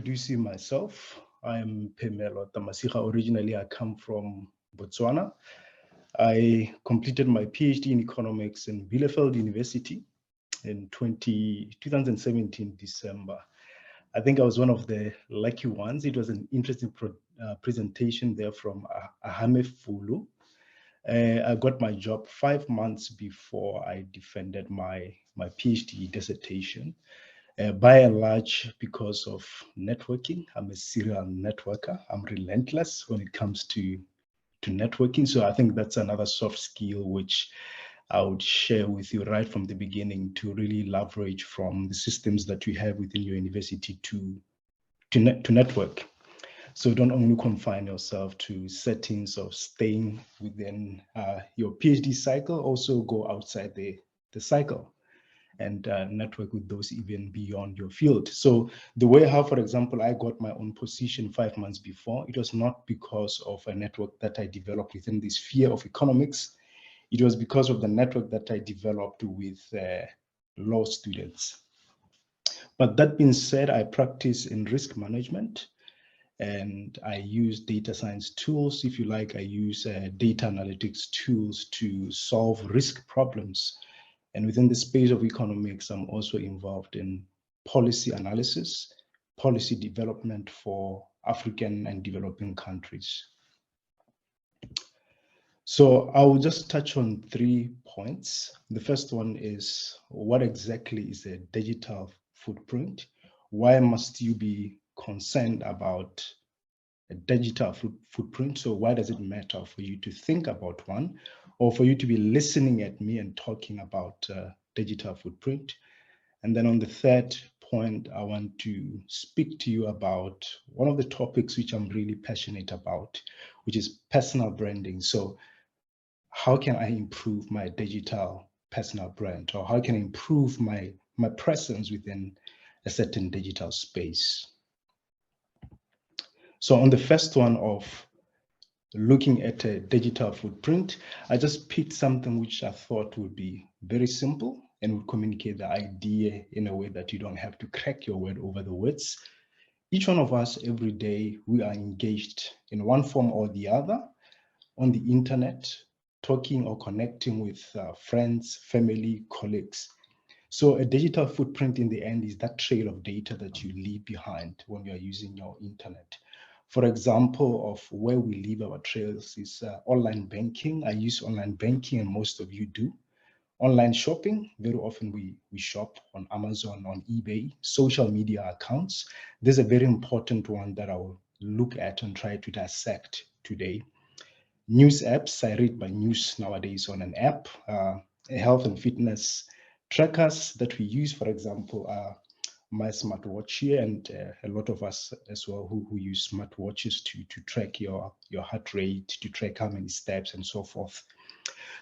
introducing myself, I'm Phemelo Tamasiga. Originally, I come from Botswana. I completed my PhD in economics in Bielefeld University in 2017 December. I think I was one of the lucky ones. It was an interesting presentation there from Ahame Fulu. I got my job 5 months before I defended my PhD dissertation. By and large, because of networking, I'm a serial networker. I'm relentless when it comes to networking. So I think that's another soft skill which I would share with you right from the beginning to really leverage from the systems that you have within your university to network. So don't only confine yourself to settings of staying within your PhD cycle, also go outside the cycle and network with those even beyond your field. So the way how, for example, I got my own position 5 months before, it was not because of a network that I developed within the sphere of economics. It was because of the network that I developed with law students. But that being said, I practice in risk management and I use data science tools. If you like, I use data analytics tools to solve risk problems. And within the space of economics, I'm also involved in policy analysis, policy development for African and developing countries. So I will just touch on 3 points. The first one is, what exactly is a digital footprint? Why must you be concerned about a digital footprint? So why does it matter for you to think about one, or for you to be listening at me and talking about digital footprint? And then on the third point, I want to speak to you about one of the topics which I'm really passionate about, which is personal branding. So how can I improve my digital personal brand, or how can I improve my presence within a certain digital space? So on the first one of looking at a digital footprint, I just picked something which I thought would be very simple and would communicate the idea in a way that you don't have to crack your word over the words. Each one of us every day, we are engaged in one form or the other on the internet, talking or connecting with friends, family, colleagues. So a digital footprint in the end is that trail of data that you leave behind when you are using your internet. For example, of where we leave our trails is online banking. I use online banking, and most of you do. Online shopping, very often we shop on Amazon, on eBay. Social media accounts. There's a very important one that I will look at and try to dissect today. News apps, I read my news nowadays on an app. Health and fitness trackers that we use, for example, my smartwatch here, and a lot of us as well who use smartwatches to track your heart rate, to track how many steps and so forth.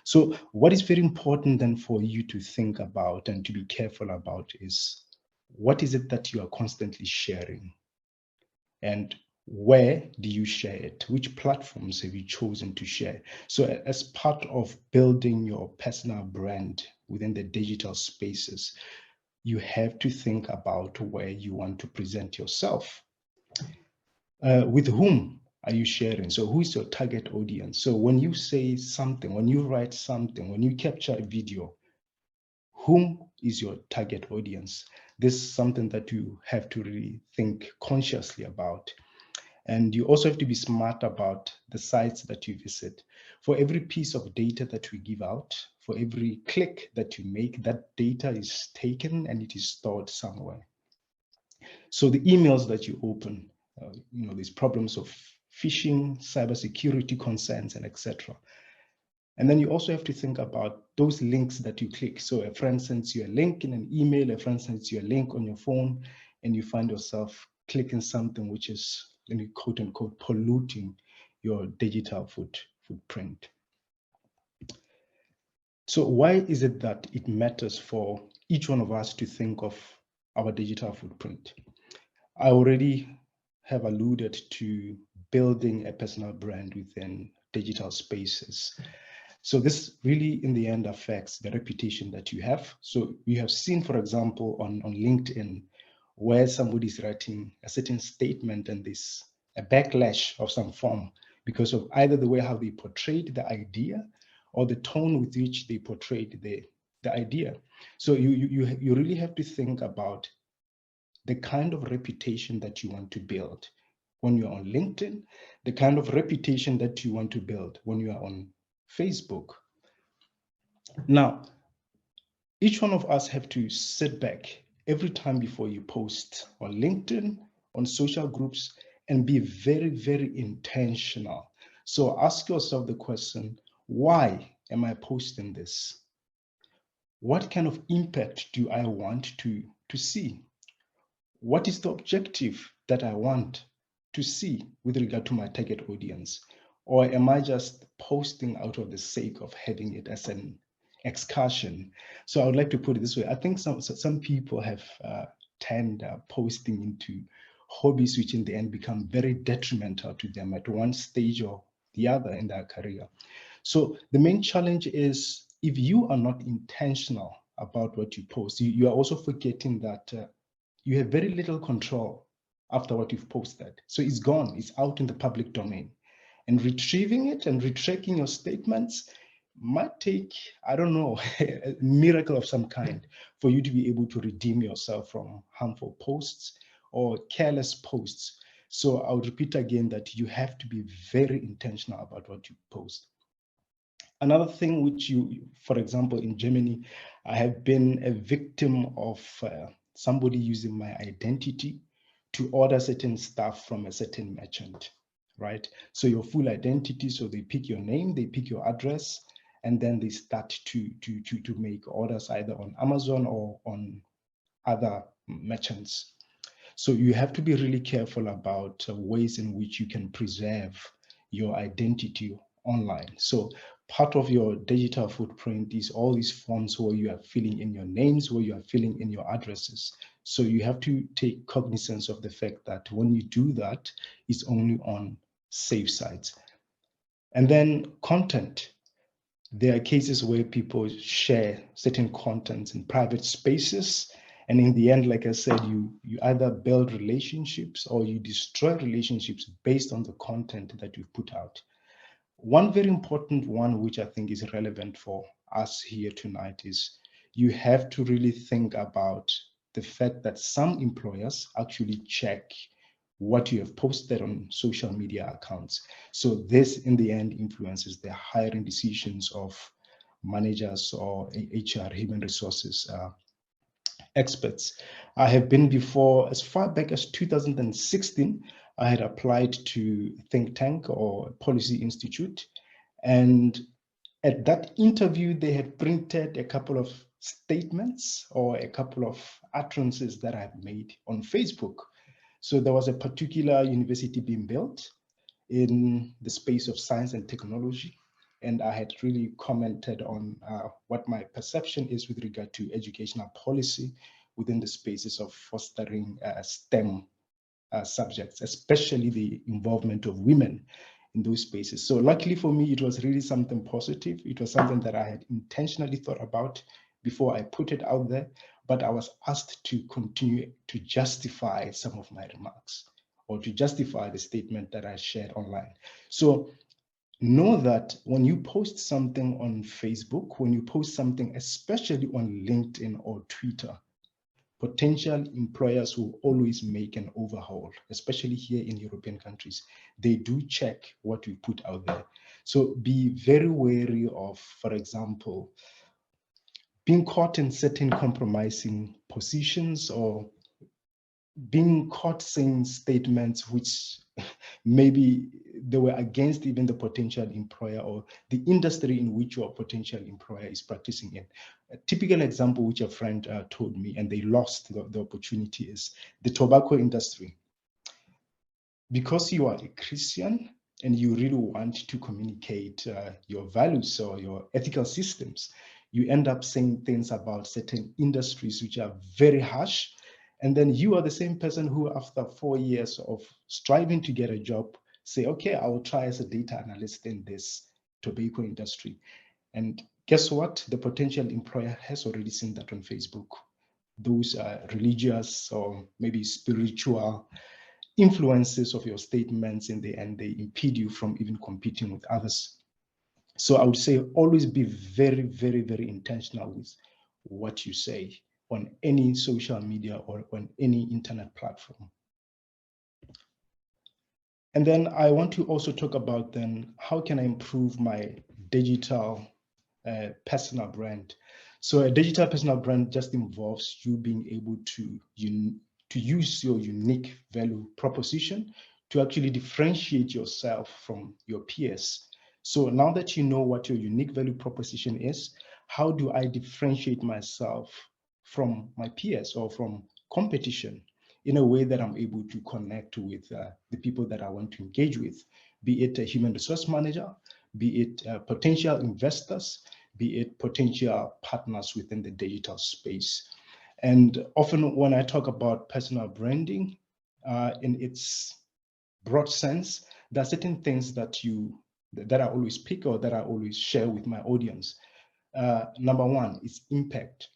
So what is very important then for you to think about and to be careful about is, what is it that you are constantly sharing? And where do you share it? Which platforms have you chosen to share? So as part of building your personal brand within the digital spaces, you have to think about where you want to present yourself. With whom are you sharing? So who is your target audience? So when you say something, when you write something, when you capture a video, whom is your target audience? This is something that you have to really think consciously about. And you also have to be smart about the sites that you visit. For every piece of data that we give out, for every click that you make, that data is taken and it is stored somewhere. So the emails that you open, there's problems of phishing, cybersecurity concerns, and etc. And then you also have to think about those links that you click. So a friend sends you a link in an email, a friend sends you a link on your phone, and you find yourself clicking something which is, quote unquote, polluting your digital footprint. So why is it that it matters for each one of us to think of our digital footprint? I already have alluded to building a personal brand within digital spaces. So this really, in the end, affects the reputation that you have. So you have seen, for example, on LinkedIn, where somebody's writing a certain statement and there's a backlash of some form because of either the way how they portrayed the idea or the tone with which they portrayed the idea. So you really have to think about the kind of reputation that you want to build when you're on LinkedIn, the kind of reputation that you want to build when you are on Facebook. Now, each one of us have to sit back every time before you post on LinkedIn, on social groups, and be very, very intentional. So ask yourself the question, why am I posting this? What kind of impact do I want to see? What is the objective that I want to see with regard to my target audience? Or am I just posting out of the sake of having it as an excursion? So I would like to put it this way. I think some people have turned posting into hobbies which in the end become very detrimental to them at one stage or the other in their career. So the main challenge is if you are not intentional about what you post, you are also forgetting that you have very little control after what you've posted. So it's gone, it's out in the public domain. And retrieving it and retracking your statements might take, I don't know, a miracle of some kind for you to be able to redeem yourself from harmful posts or careless posts. So I would repeat again that you have to be very intentional about what you post. Another thing which for example, in Germany, I have been a victim of somebody using my identity to order certain stuff from a certain merchant, right? So your full identity, so they pick your name, they pick your address, and then they start to make orders either on Amazon or on other merchants. So you have to be really careful about ways in which you can preserve your identity online. So part of your digital footprint is all these forms where you are filling in your names, where you are filling in your addresses. So you have to take cognizance of the fact that when you do that, it's only on safe sites. And then content. There are cases where people share certain contents in private spaces. And in the end, like I said, you either build relationships or you destroy relationships based on the content that you put out. One very important one, which I think is relevant for us here tonight, is you have to really think about the fact that some employers actually check what you have posted on social media accounts. So this in the end influences the hiring decisions of managers or HR, human resources experts. I have been before, as far back as 2016, I had applied to think tank or policy institute. And at that interview, they had printed a couple of statements or a couple of utterances that I had made on Facebook. So there was a particular university being built in the space of science and technology. And I had really commented on what my perception is with regard to educational policy within the spaces of fostering STEM subjects, especially the involvement of women in those spaces. So luckily for me, it was really something positive. It was something that I had intentionally thought about before I put it out there, but I was asked to continue to justify some of my remarks or to justify the statement that I shared online. So know that when you post something on Facebook, when you post something, especially on LinkedIn or Twitter, potential employers will always make an overhaul, especially here in European countries. They do check what we put out there. So be very wary of, for example, being caught in certain compromising positions or being caught saying statements which maybe they were against even the potential employer or the industry in which your potential employer is practicing in. A typical example which a friend told me, and they lost the opportunity, is the tobacco industry. Because you are a Christian and you really want to communicate your values or your ethical systems, you end up saying things about certain industries which are very harsh. And then you are the same person who, after 4 years of striving to get a job, say, okay, I will try as a data analyst in this tobacco industry. And guess what? The potential employer has already seen that on Facebook. those religious or maybe spiritual influences of your statements in the end, they impede you from even competing with others. So I would say always be very, very, very intentional with what you say on any social media or on any internet platform. And then I want to also talk about then how can I improve my digital personal brand. So a digital personal brand just involves you being able to use your unique value proposition to actually differentiate yourself from your peers. So now that you know what your unique value proposition is, how do I differentiate myself from my peers or from competition in a way that I'm able to connect with the people that I want to engage with, be it a human resource manager, be it potential investors, be it potential partners within the digital space. And often when I talk about personal branding in its broad sense, there are certain things that I always pick or that I always share with my audience. Number one is impact.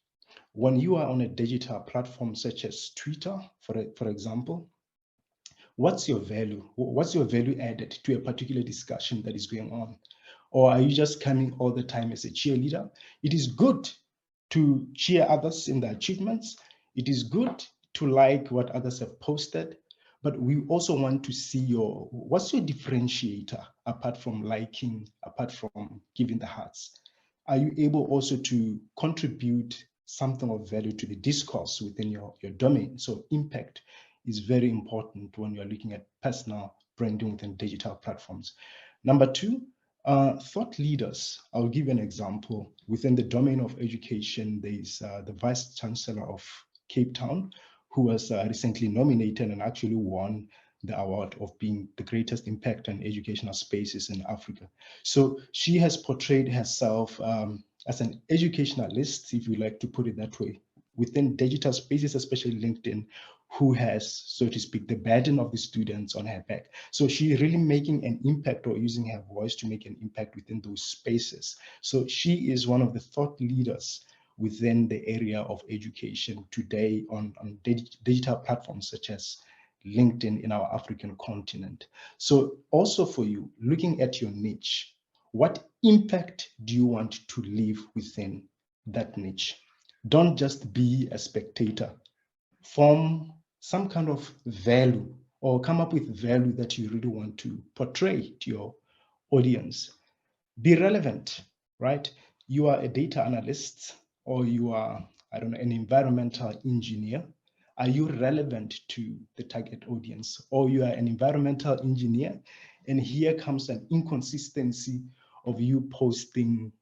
When you are on a digital platform such as Twitter, for example, what's your value? What's your value added to a particular discussion that is going on? Or are you just coming all the time as a cheerleader? It is good to cheer others in their achievements. It is good to like what others have posted, but we also want to see what's your differentiator apart from liking, apart from giving the hearts? Are you able also to contribute something of value to the discourse within your domain? So impact is very important when you're looking at personal branding within digital platforms. Number two, thought leaders. I'll give you an example. Within the domain of education, there's the Vice Chancellor of Cape Town, who was recently nominated and actually won the award of being the greatest impact on educational spaces in Africa. So she has portrayed herself as an educationalist, if you like to put it that way, within digital spaces, especially LinkedIn, who has, so to speak, the burden of the students on her back. So she's really making an impact or using her voice to make an impact within those spaces. So she is one of the thought leaders within the area of education today on digital platforms such as LinkedIn in our African continent. So also for you, looking at your niche, what impact do you want to leave within that niche? Don't just be a spectator. Form some kind of value or come up with value that you really want to portray to your audience. Be relevant, right? You are a data analyst or you are, I don't know, an environmental engineer. Are you relevant to the target audience? Or you are an environmental engineer and here comes an inconsistency of you posting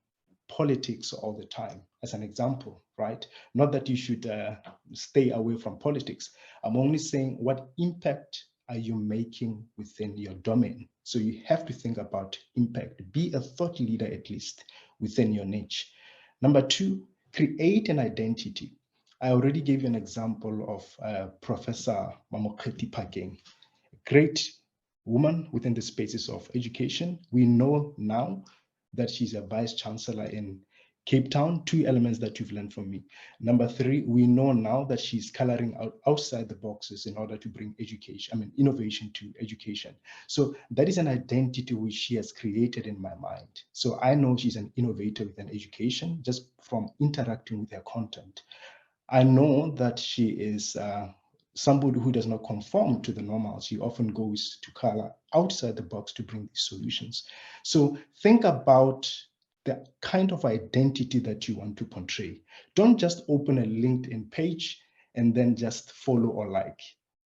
politics all the time, as an example, right? Not that you should stay away from politics. I'm only saying what impact are you making within your domain? So you have to think about impact. Be a thought leader at least within your niche. Number two, create an identity. I already gave you an example of Professor Mamokgethi Phakeng, great woman within the spaces of education. We know now that she's a vice chancellor in Cape Town. Two elements that you've learned from me. Number three, we know now that she's coloring outside the boxes in order to bring innovation to education. So that is an identity which she has created in my mind. So I know she's an innovator within education just from interacting with her content. I know that she is somebody who does not conform to the normal. She often goes to color outside the box to bring these solutions. So think about the kind of identity that you want to portray. Don't just open a LinkedIn page and then just follow or like.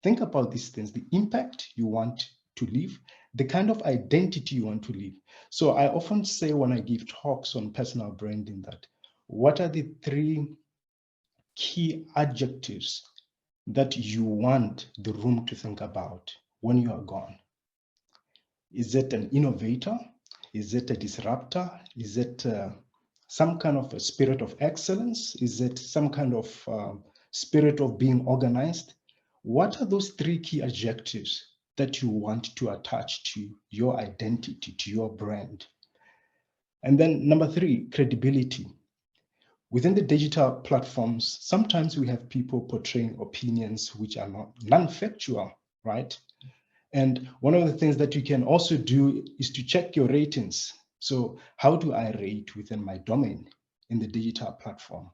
Think about these things, the impact you want to leave, the kind of identity you want to leave. So I often say when I give talks on personal branding that what are the three key adjectives that you want the room to think about when you are gone? Is it an innovator? Is it a disruptor? Is it some kind of a spirit of excellence? Is it some kind of spirit of being organized? What are those three key adjectives that you want to attach to your identity, to your brand? And then number three, credibility. Within the digital platforms, sometimes we have people portraying opinions which are not non-factual, right? And one of the things that you can also do is to check your ratings. So how do I rate within my domain in the digital platform?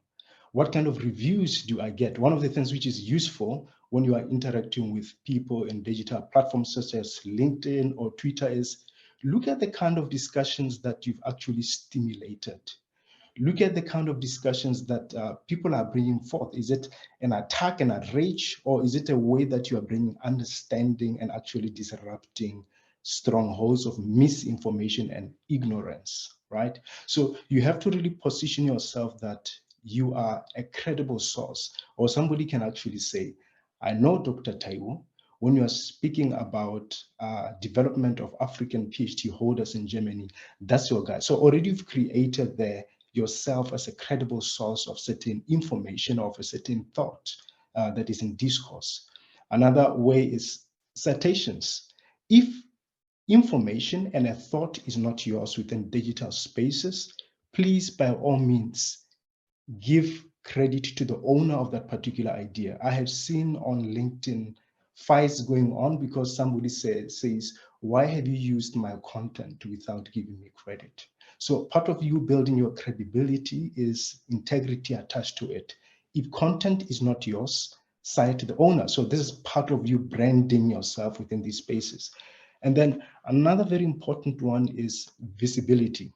What kind of reviews do I get? One of the things which is useful when you are interacting with people in digital platforms such as LinkedIn or Twitter is look at the kind of discussions that you've actually stimulated. Look at the kind of discussions that people are bringing forth. Is it an attack and a rage, or is it a way that you are bringing understanding and actually disrupting strongholds of misinformation and ignorance, right? So you have to really position yourself that you are a credible source, or somebody can actually say, I know Dr. Taiwo, when you are speaking about development of African PhD holders in Germany, that's your guy. So already you've created there yourself as a credible source of certain information or of a certain thought that is in discourse. Another way is citations. If information and a thought is not yours within digital spaces, please, by all means, give credit to the owner of that particular idea. I have seen on LinkedIn fights going on because somebody says, why have you used my content without giving me credit? So part of you building your credibility is integrity attached to it. If content is not yours, cite the owner. So this is part of you branding yourself within these spaces. And then another very important one is visibility.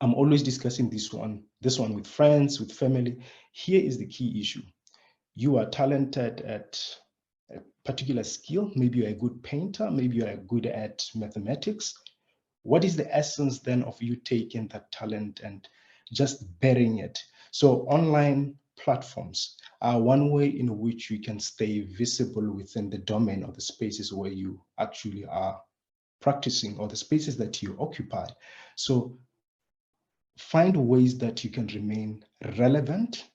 I'm always discussing this one with friends, with family. Here is the key issue. You are talented at a particular skill. Maybe you're a good painter. Maybe you're good at mathematics. What is the essence then of you taking that talent and just burying it? So online platforms are one way in which you can stay visible within the domain of the spaces where you actually are practicing or the spaces that you occupy. So find ways that you can remain relevant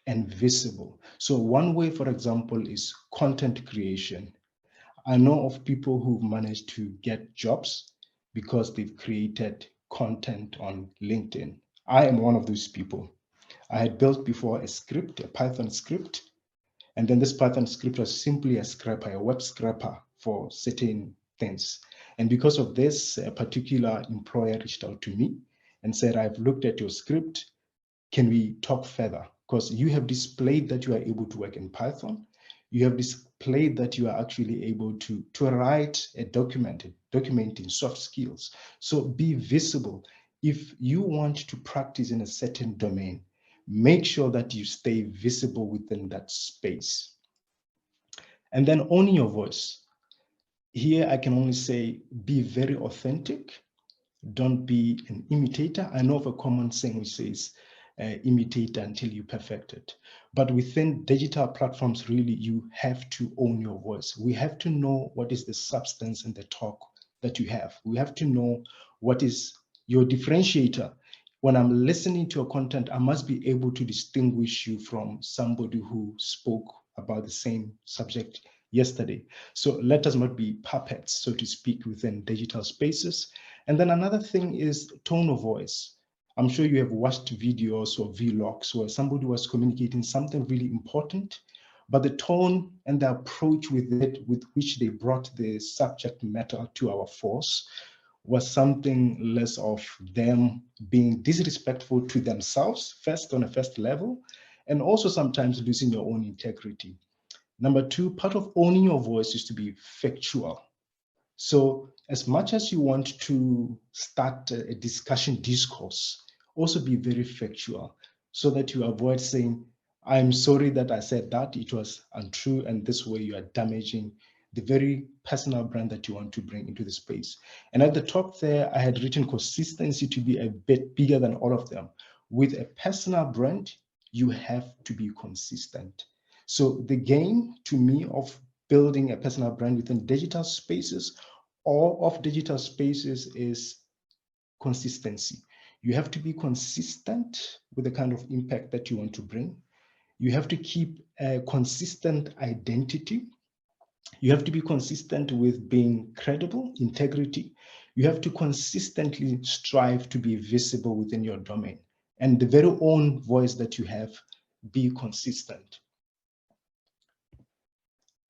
and visible. So one way, for example, is content creation. I know of people who've managed to get jobs because they've created content on LinkedIn. I am one of those people. I had built before a script, a Python script, and then this Python script was simply a scraper, a web scraper for certain things. And because of this, a particular employer reached out to me and said, I've looked at your script. Can we talk further? Because you have displayed that you are able to work in Python. You have displayed that you are actually able to write a document, documenting soft skills. So be visible. If you want to practice in a certain domain, make sure that you stay visible within that space. And then own your voice. Here, I can only say, be very authentic. Don't be an imitator. I know of a common saying which says, imitate until you perfect it. But within digital platforms, really, you have to own your voice. We have to know what is the substance and the talk that you have. We have to know what is your differentiator. When I'm listening to your content, I must be able to distinguish you from somebody who spoke about the same subject yesterday. So let us not be puppets, so to speak, within digital spaces. And then another thing is tone of voice. I'm sure you have watched videos or vlogs where somebody was communicating something really important, but the tone and the approach with which they brought the subject matter to our force was something less of them being disrespectful to themselves, first on a first level, and also sometimes losing your own integrity. Number two, part of owning your voice is to be factual. So as much as you want to start a discussion discourse, also be very factual so that you avoid saying, I'm sorry that I said that, it was untrue, and this way you are damaging the very personal brand that you want to bring into the space. And at the top there, I had written consistency to be a bit bigger than all of them. With a personal brand, you have to be consistent. So the game to me of building a personal brand within digital spaces or of digital spaces is consistency. You have to be consistent with the kind of impact that you want to bring. You have to keep a consistent identity. You have to be consistent with being credible, integrity. You have to consistently strive to be visible within your domain. and the very own voice that you have be consistent.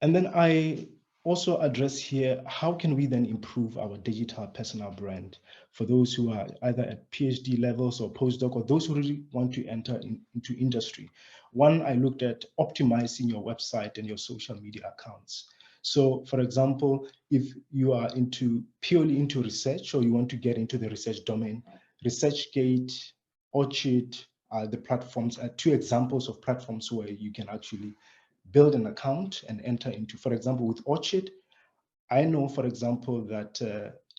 And then I also address here, how can we then improve our digital personal brand for those who are either at PhD levels or postdoc, or those who really want to enter into industry? One, I looked at optimizing your website and your social media accounts. So for example, if you are purely into research, or you want to get into the research domain, ResearchGate, Orchid are the platforms, are two examples of platforms where you can actually build an account and enter into. For example, with Orchid, I know, for example, that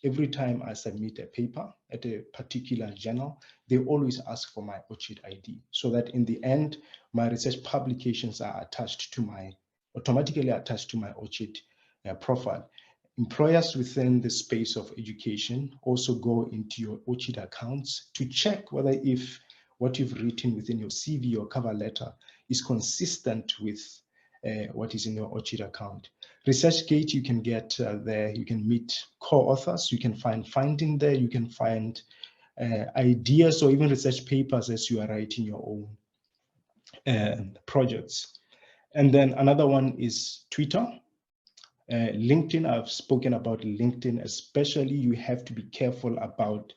every time I submit a paper at a particular journal, they always ask for my Orchid ID, so that in the end, my research publications are automatically attached to my Orchid profile. Employers within the space of education also go into your Orchid accounts to check whether if what you've written within your CV or cover letter is consistent with what is in your Orchid account. ResearchGate, you can get there, you can meet co-authors, you can find finding there, you can find ideas or even research papers as you are writing your own projects. And then another one is Twitter. LinkedIn, I've spoken about LinkedIn, especially you have to be careful about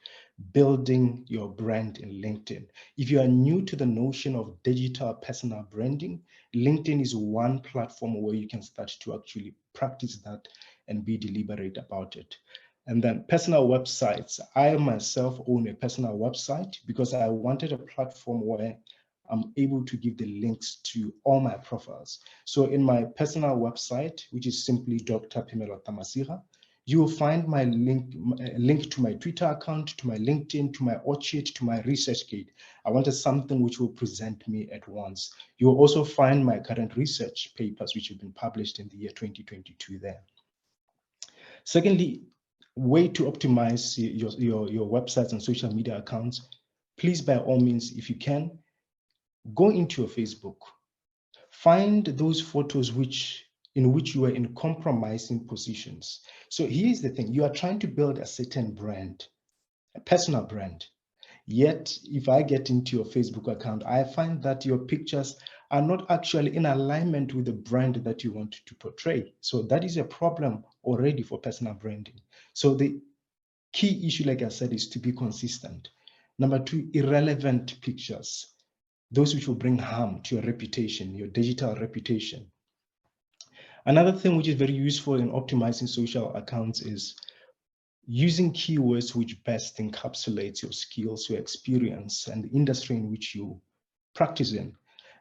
building your brand in LinkedIn. If you are new to the notion of digital personal branding, LinkedIn is one platform where you can start to actually practice that and be deliberate about it. And then personal websites. I myself own a personal website because I wanted a platform where I'm able to give the links to all my profiles. So in my personal website, which is simply Dr. Phemelo Tamasiga, you will find my link to my Twitter account, to my LinkedIn, to my Orchid, to my ResearchGate. I wanted something which will present me at once. You will also find my current research papers, which have been published in the year 2022 there. Secondly, way to optimize your websites and social media accounts, please, by all means, if you can, go into your Facebook, find those photos in which you are in compromising positions. So here's the thing, you are trying to build a certain brand, a personal brand. Yet, if I get into your Facebook account, I find that your pictures are not actually in alignment with the brand that you want to portray. So that is a problem already for personal branding. So the key issue, like I said, is to be consistent. Number two, irrelevant pictures, those which will bring harm to your reputation, your digital reputation. Another thing which is very useful in optimizing social accounts is using keywords which best encapsulates your skills, your experience, and the industry in which you practice in.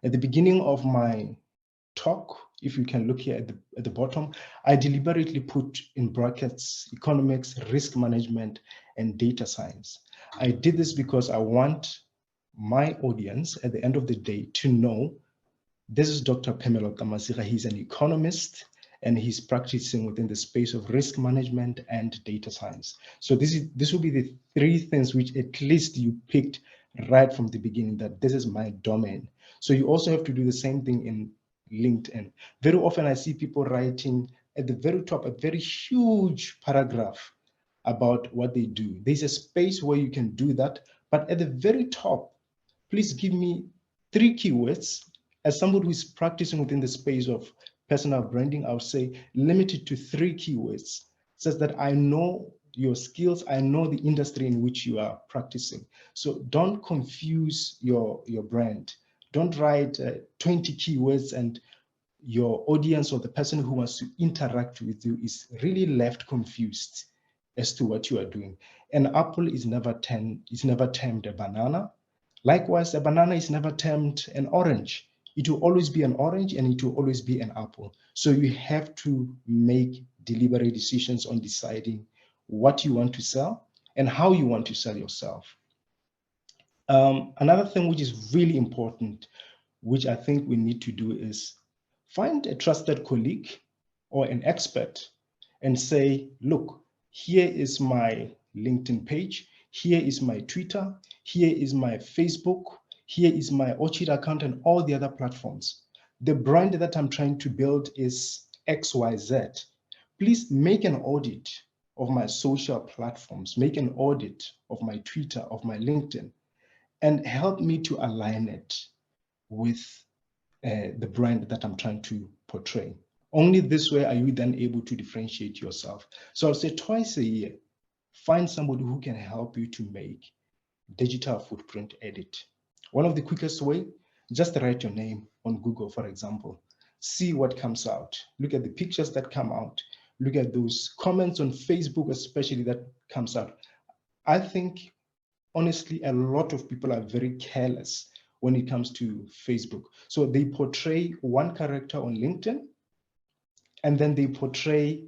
At the beginning of my talk, if you can look here at the bottom, I deliberately put in brackets economics, risk management, and data science. I did this because I want my audience at the end of the day to know this is Dr. Phemelo Tamasiga. He's an economist and he's practicing within the space of risk management and data science. So this will be the three things which at least you picked right from the beginning, that this is my domain. So you also have to do the same thing in LinkedIn. Very often I see people writing at the very top a very huge paragraph about what they do. There's a space where you can do that, but at the very top, please give me 3 keywords. As somebody who is practicing within the space of personal branding, I would say limit it to 3 keywords, such that I know your skills, I know the industry in which you are practicing. So don't confuse your brand. Don't write 20 keywords and your audience or the person who wants to interact with you is really left confused as to what you are doing. An apple is never termed a banana. Likewise, a banana is never termed an orange. It will always be an orange and it will always be an apple. So you have to make deliberate decisions on deciding what you want to sell and how you want to sell yourself. Another thing which is really important, which I think we need to do, is find a trusted colleague or an expert and say, look, here is my LinkedIn page, here is my Twitter, here is my Facebook, here is my Orchid account and all the other platforms. The brand that I'm trying to build is XYZ. Please make an audit of my social platforms, make an audit of my Twitter, of my LinkedIn, and help me to align it with the brand that I'm trying to portray. Only this way are you then able to differentiate yourself. So I'll say twice a year, find somebody who can help you to make digital footprint edit. One of the quickest way, just write your name on Google, for example. See what comes out. Look at the pictures that come out. Look at those comments on Facebook, especially that comes out. I think, honestly, a lot of people are very careless when it comes to Facebook. So they portray one character on LinkedIn, and then they portray,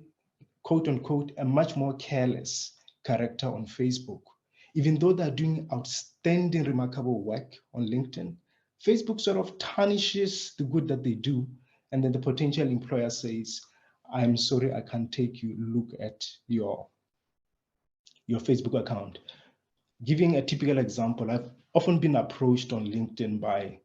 quote unquote, a much more careless character on Facebook. Even though they're doing outstanding, remarkable work on LinkedIn, Facebook sort of tarnishes the good that they do. And then the potential employer says, I'm sorry, I can't take you, look at your Facebook account. Giving a typical example, I've often been approached on LinkedIn by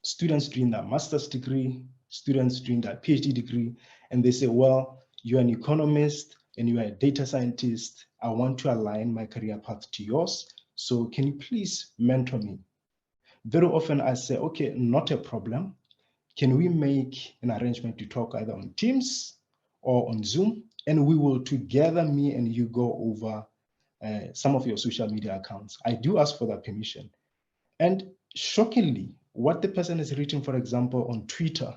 students doing their master's degree, students doing their PhD degree, and they say, well, you're an economist and you are a data scientist. I want to align my career path to yours. So can you please mentor me? Very often I say, okay, not a problem. Can we make an arrangement to talk either on Teams or on Zoom? And we will together, me and you, go over some of your social media accounts. I do ask for that permission. And shockingly, what the person has written, for example, on Twitter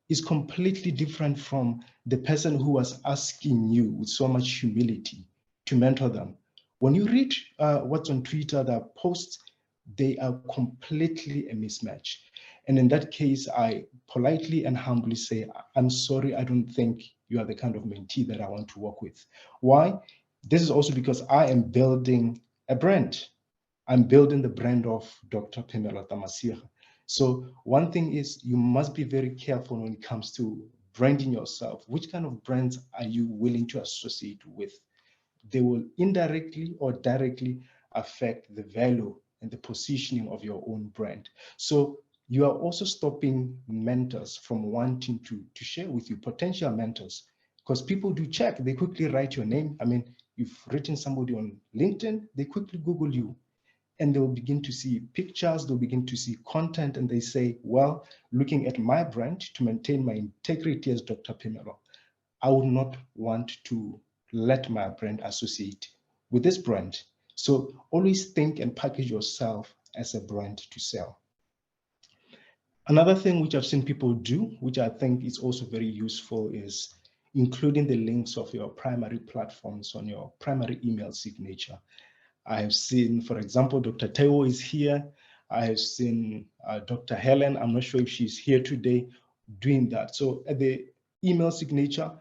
is completely different from the person who was asking you with so much humility to mentor them. When you read what's on Twitter, the posts, they are completely a mismatch. And in that case, I politely and humbly say, I'm sorry, I don't think you are the kind of mentee that I want to work with. Why? This is also because I am building a brand. I'm building the brand of Dr. Phemelo Tamasiga. So one thing is you must be very careful when it comes to branding yourself. Which kind of brands are you willing to associate with? They will indirectly or directly affect the value and the positioning of your own brand. So you are also stopping mentors from wanting to share with you, potential mentors, because people do check. They quickly write your name. I mean, you've written somebody on LinkedIn, they quickly Google you, and they'll begin to see pictures, they'll begin to see content, and they say, well, looking at my brand, to maintain my integrity as Dr. Phemelo, I would not want to let my brand associate with this brand. So always think and package yourself as a brand to sell. Another thing which I've seen people do, which I think is also very useful, is including the links of your primary platforms on your primary email signature. I have seen, for example, Dr. Teo is here. I have seen Dr. Helen, I'm not sure if she's here today, doing that. So at the email signature,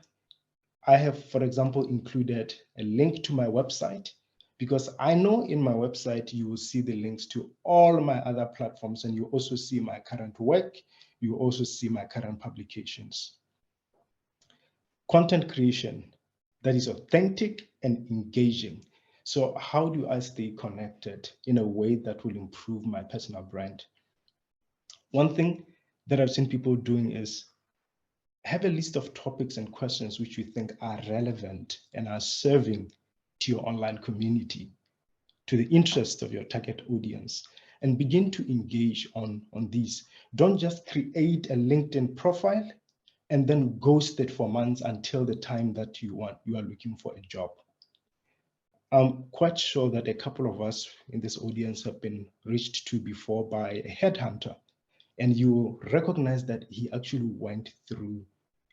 I have, for example, included a link to my website, because I know in my website, you will see the links to all my other platforms, and you also see my current work. You also see my current publications. Content creation that is authentic and engaging. So how do I stay connected in a way that will improve my personal brand? One thing that I've seen people doing is have a list of topics and questions which you think are relevant and are serving to your online community, to the interest of your target audience, and begin to engage on these. Don't just create a LinkedIn profile and then ghost it for months until the time that you are looking for a job. I'm quite sure that a couple of us in this audience have been reached to before by a headhunter, and you recognize that he actually went through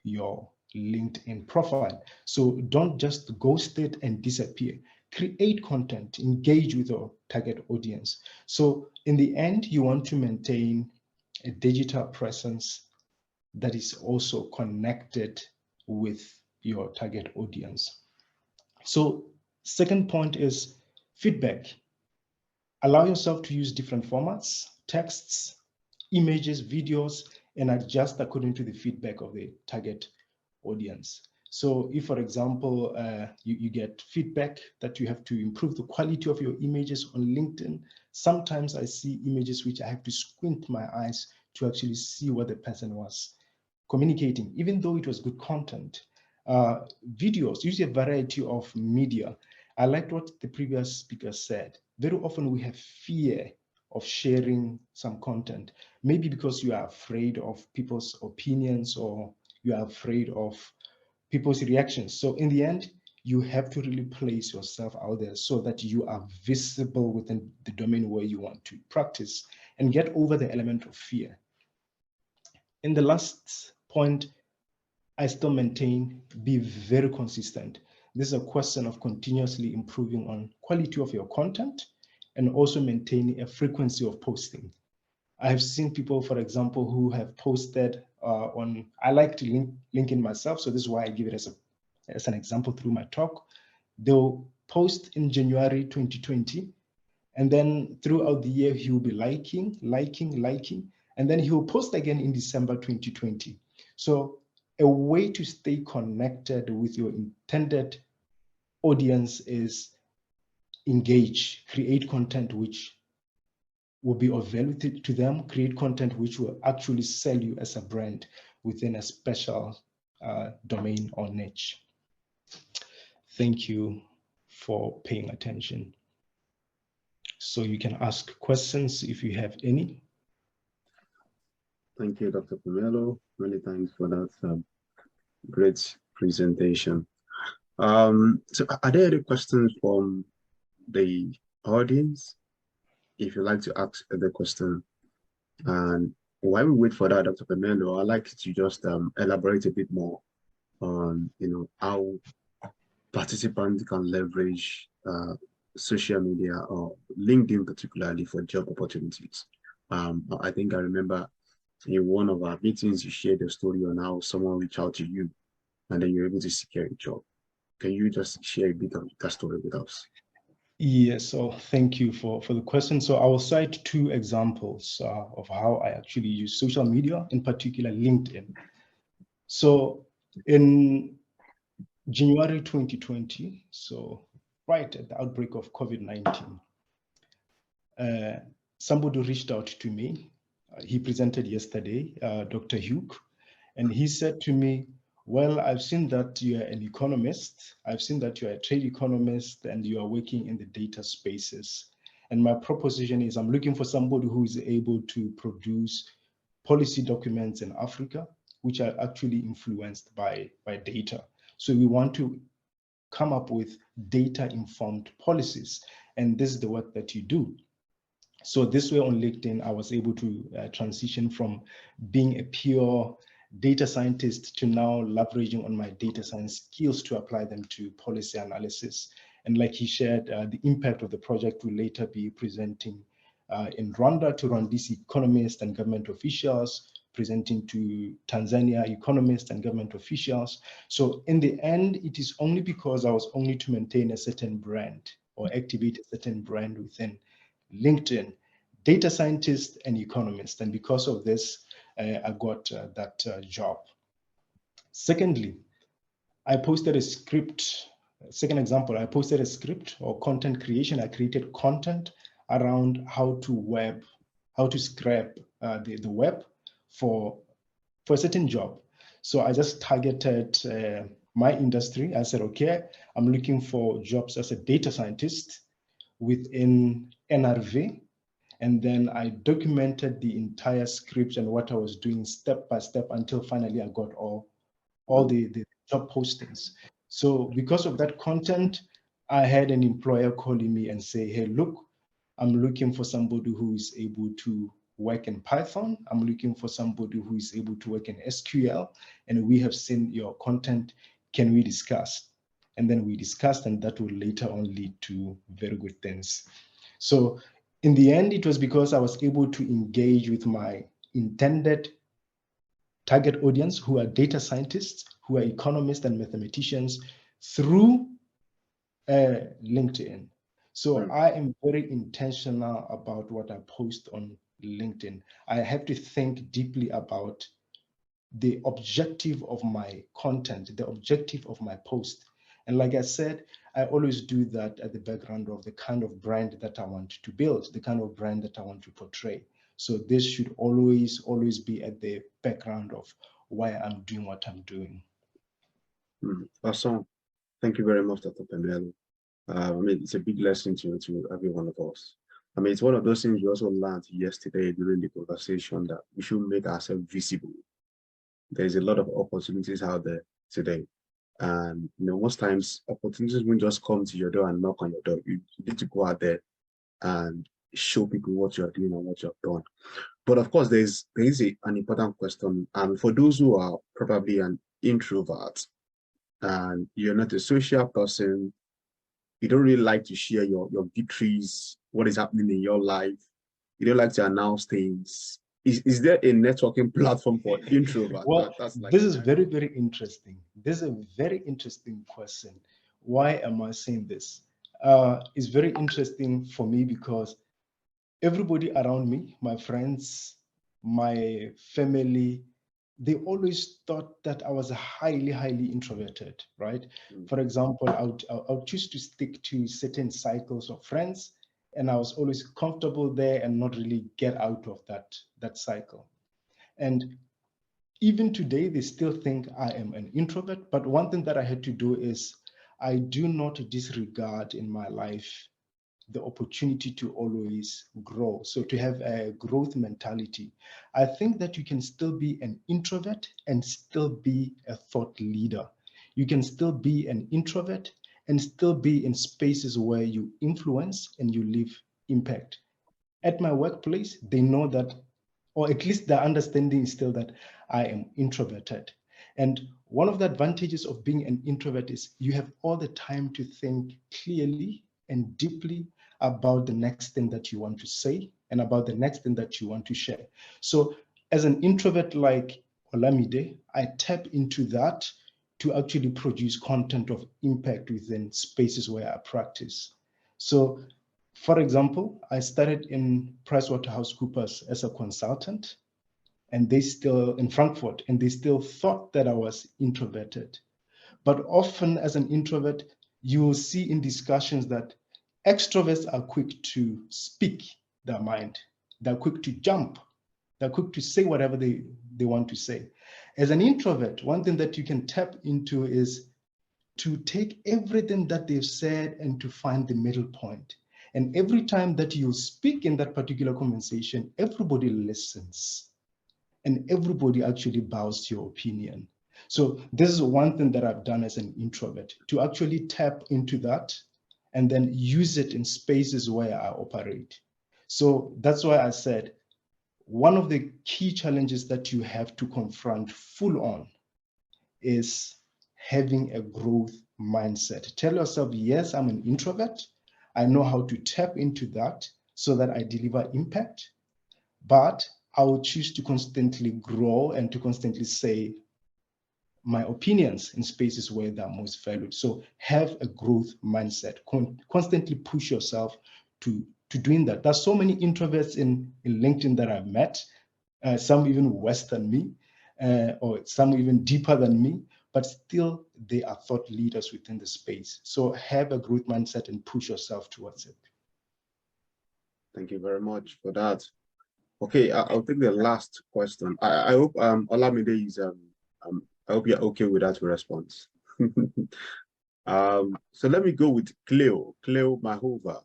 your LinkedIn profile. So don't just ghost it and disappear. Create content, engage with your target audience. So in the end, you want to maintain a digital presence that is also connected with your target audience. So second point is feedback. Allow yourself to use different formats, texts, images, videos, and adjust according to the feedback of the target audience. So if, for example, you get feedback that you have to improve the quality of your images on LinkedIn, sometimes I see images which I have to squint my eyes to actually see what the person was communicating, even though it was good content. Videos, use a variety of media. I liked what the previous speaker said. Very often we have fear of sharing some content, maybe because you are afraid of people's opinions or you are afraid of people's reactions. So in the end, you have to really place yourself out there so that you are visible within the domain where you want to practice and get over the element of fear. In the last point, I still maintain, be very consistent. This is a question of continuously improving on quality of your content and also maintaining a frequency of posting. I have seen people, for example, who have posted on, I like to link in myself, so this is why I give it as an example through my talk. They'll post in January 2020, and then throughout the year, he will be liking, and then he will post again in December 2020. So a way to stay connected with your intended audience is engage, create content which will be of value to them, create content which will actually sell you as a brand within a special domain or niche. Thank you for paying attention. So you can ask questions if you have any. Thank you, Dr. Phemelo. Many thanks for that great presentation. So are there any questions from the audience? If you'd like to ask the question, and while we wait for that, Dr. Phemelo, I'd like to just elaborate a bit more on, how participants can leverage social media or LinkedIn particularly for job opportunities. I think I remember in one of our meetings, you shared a story on how someone reached out to you and then you're able to secure a job. Can you just share a bit of that story with us? Yes, so thank you for the question. So I will cite two examples of how I actually use social media, in particular LinkedIn. So in January 2020, so right at the outbreak of COVID-19, somebody reached out to me. He presented yesterday, Dr. Hugh, and he said to me, well, I've seen that you're an economist. I've seen that you're a trade economist and you are working in the data spaces. And my proposition is I'm looking for somebody who is able to produce policy documents in Africa, which are actually influenced by data. So we want to come up with data-informed policies. And this is the work that you do. So this way on LinkedIn, I was able to transition from being a pure data scientist to now leveraging on my data science skills to apply them to policy analysis. And like he shared, the impact of the project will later be presenting in Rwanda to Rwandese economists and government officials, presenting to Tanzania economists and government officials. So in the end, it is only because I was only to maintain a certain brand or activate a certain brand within LinkedIn, data scientist and economist. And because of this, I got that job. Secondly, I posted a script. Second example, I posted a script or content creation. I created content around how to scrape the web for a certain job. So I just targeted my industry. I said, okay, I'm looking for jobs as a data scientist within NRV. And then I documented the entire script and what I was doing step by step until finally I got all the job postings. So because of that content, I had an employer calling me and say, hey, look, I'm looking for somebody who is able to work in Python. I'm looking for somebody who is able to work in SQL. And we have seen your content. Can we discuss? And then we discussed, and that will later on lead to very good things. So in the end, it was because I was able to engage with my intended target audience, who are data scientists, who are economists and mathematicians, through LinkedIn. So I am very intentional about what I post on LinkedIn. I have to think deeply about the objective of my content, the objective of my post. And like I said, I always do that at the background of the kind of brand that I want to build, the kind of brand that I want to portray. So this should always be at the background of why I'm doing what I'm doing. Awesome. Thank you very much, Dr. Phemelo. I mean, it's a big lesson to every one of us. I mean, it's one of those things we also learned yesterday during the conversation, that we should make ourselves visible. There's a lot of opportunities out there today. And most times opportunities won't just come to your door and knock on your door. You need to go out there and show people what you're doing and what you've done. But of course, there is an important question. And for those who are probably an introvert and you're not a social person, you don't really like to share your victories, what is happening in your life. You don't like to announce things. Is there a networking platform for introverts? Well, That's like this is very, very interesting. This is a very interesting question. Why am I saying this? It's very interesting for me because everybody around me, my friends, my family, they always thought that I was highly, highly introverted, right? For example, I would choose to stick to certain cycles of friends, and I was always comfortable there and not really get out of that cycle. And even today, they still think I am an introvert. But one thing that I had to do is I do not disregard in my life the opportunity to always grow. So to have a growth mentality. I think that you can still be an introvert and still be a thought leader. You can still be an introvert and still be in spaces where you influence and you leave impact. At my workplace, they know that, or at least the understanding is still that I am introverted. And one of the advantages of being an introvert is you have all the time to think clearly and deeply about the next thing that you want to say and about the next thing that you want to share. So as an introvert like Olamide, I tap into that to actually produce content of impact within spaces where I practice. So for example, I started in PricewaterhouseCoopers as a consultant, and they still in Frankfurt, and they still thought that I was introverted. But often as an introvert, you will see in discussions that extroverts are quick to speak their mind. They're quick to jump. They're quick to say whatever they want to say. As an introvert, one thing that you can tap into is to take everything that they've said and to find the middle point. And every time that you speak in that particular conversation, everybody listens and everybody actually bows to your opinion. So this is one thing that I've done as an introvert, to actually tap into that and then use it in spaces where I operate. So that's why I said, one of the key challenges that you have to confront full on is having a growth mindset. Tell yourself, yes, I'm an introvert. I know how to tap into that so that I deliver impact, but I will choose to constantly grow and to constantly say my opinions in spaces where they're most valued. So have a growth mindset, constantly push yourself to doing that. There's so many introverts in LinkedIn that I've met, some even worse than me, or some even deeper than me, but still they are thought leaders within the space. So have a growth mindset and push yourself towards it. Thank you very much for that. Okay, I'll take the last question. I hope Olamide is I hope you're okay with that response. So let me go with Cleo Mahova.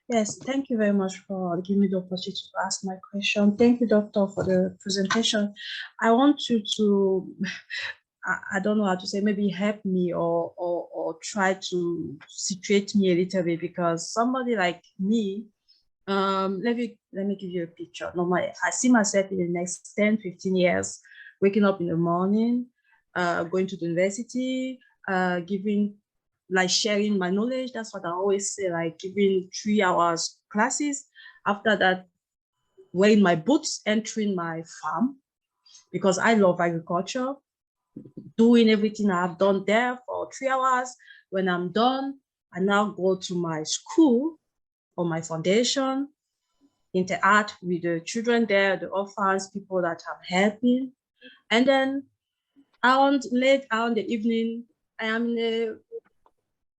Yes, thank you very much for giving me the opportunity to ask my question. Thank you, Doctor, for the presentation. I want you to, I don't know how to say, maybe help me or try to situate me a little bit, because somebody like me, let me give you a picture. Normally, I see myself in the next 10, 15 years, waking up in the morning, going to the university, giving, like sharing my knowledge. That's what I always say, like giving 3 hours classes. After that, wearing my boots, entering my farm, because I love agriculture, doing everything I've done there for 3 hours. When I'm done, I now go to my school or my foundation, interact with the children there, the orphans, people that I'm helping. And then late on the evening, I am in a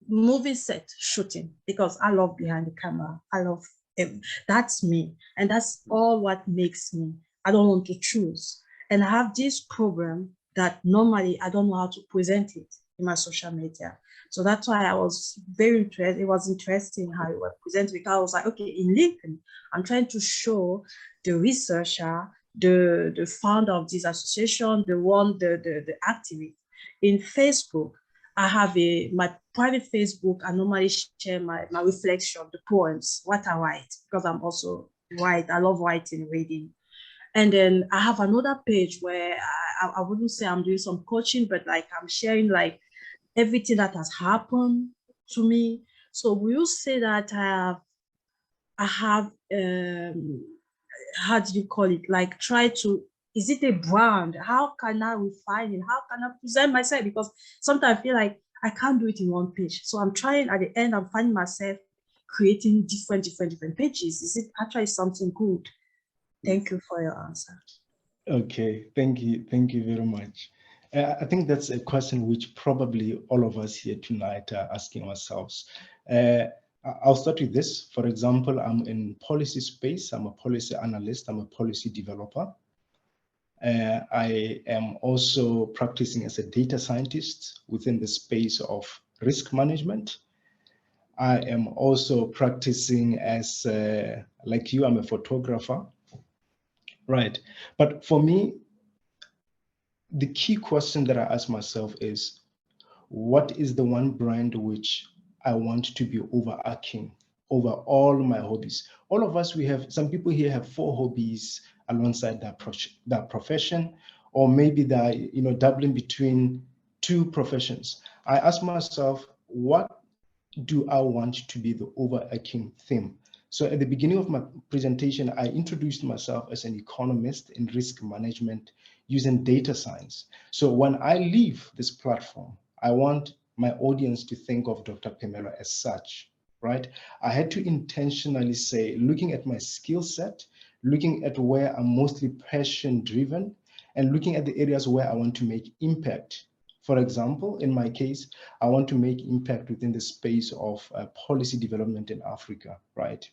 movie set shooting, because I love behind the camera. I love it. That's me. And that's all what makes me. I don't want to choose. And I have this program that normally I don't know how to present it in my social media. So that's why I was very interested. It was interesting how you were presenting, because I was like, okay, in LinkedIn, I'm trying to show the researcher, the founder of this association, the activist. In Facebook, I have my private Facebook. I normally share my reflection, the poems, what I write, because I'm also write. I love writing, reading. And then I have another page where I wouldn't say I'm doing some coaching, but like I'm sharing like everything that has happened to me. So will you say that I have how do you call it? Like try to, is it a brand? How can I refine it? How can I present myself? Because sometimes I feel like I can't do it in one page. So I'm trying, at the end, I'm finding myself creating different pages. Is it actually something good? Thank you for your answer. Okay, thank you very much. I think that's a question which probably all of us here tonight are asking ourselves. I'll start with this. For example, I'm in policy space. I'm a policy analyst. I'm a policy developer. I am also practicing as a data scientist within the space of risk management. I am also practicing as, like you, I'm a photographer. Right. But for me, the key question that I ask myself is, what is the one brand which I want to be overarching over all my hobbies? All of us, we have, some people here have 4 hobbies alongside that profession, or maybe they're, dabbling between 2 professions. I ask myself, what do I want to be the overarching theme? So at the beginning of my presentation, I introduced myself as an economist in risk management using data science. So when I leave this platform, I want my audience to think of Dr. Phemelo as such, right? I had to intentionally say, looking at my skill set, looking at where I'm mostly passion driven, and looking at the areas where I want to make impact. For example, in my case, I want to make impact within the space of policy development in Africa, right?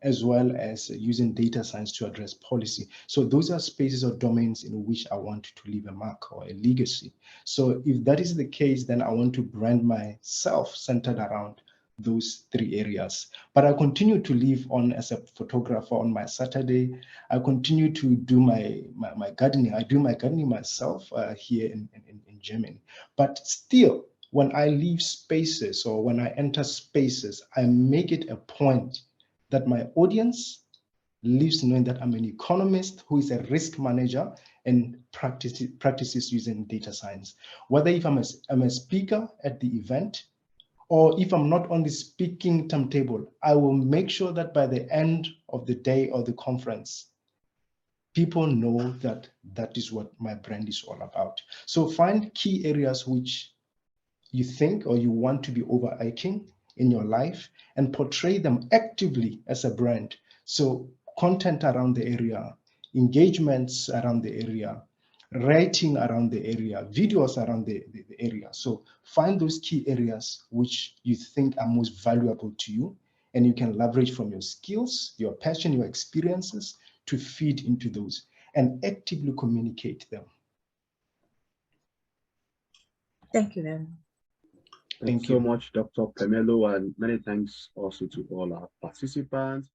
As well as using data science to address policy. So those are spaces or domains in which I want to leave a mark or a legacy. So if that is the case, then I want to brand myself centered around those 3 areas. But I continue to live on as a photographer on my Saturday. I continue to do my gardening. I do my gardening myself here in Germany. But still, when I leave spaces or when I enter spaces, I make it a point that my audience lives knowing that I'm an economist who is a risk manager and practices using data science. Whether if I'm a speaker at the event, or if I'm not on the speaking timetable, I will make sure that by the end of the day or the conference, people know that that is what my brand is all about. So find key areas which you think or you want to be overarching in your life and portray them actively as a brand. So content around the area, engagements around the area, writing around the area, videos around the area. So find those key areas which you think are most valuable to you, and you can leverage from your skills, your passion, your experiences to feed into those and actively communicate them. Thank you very much. Thank you so much, Dr. Phemelo, and many thanks also to all our participants.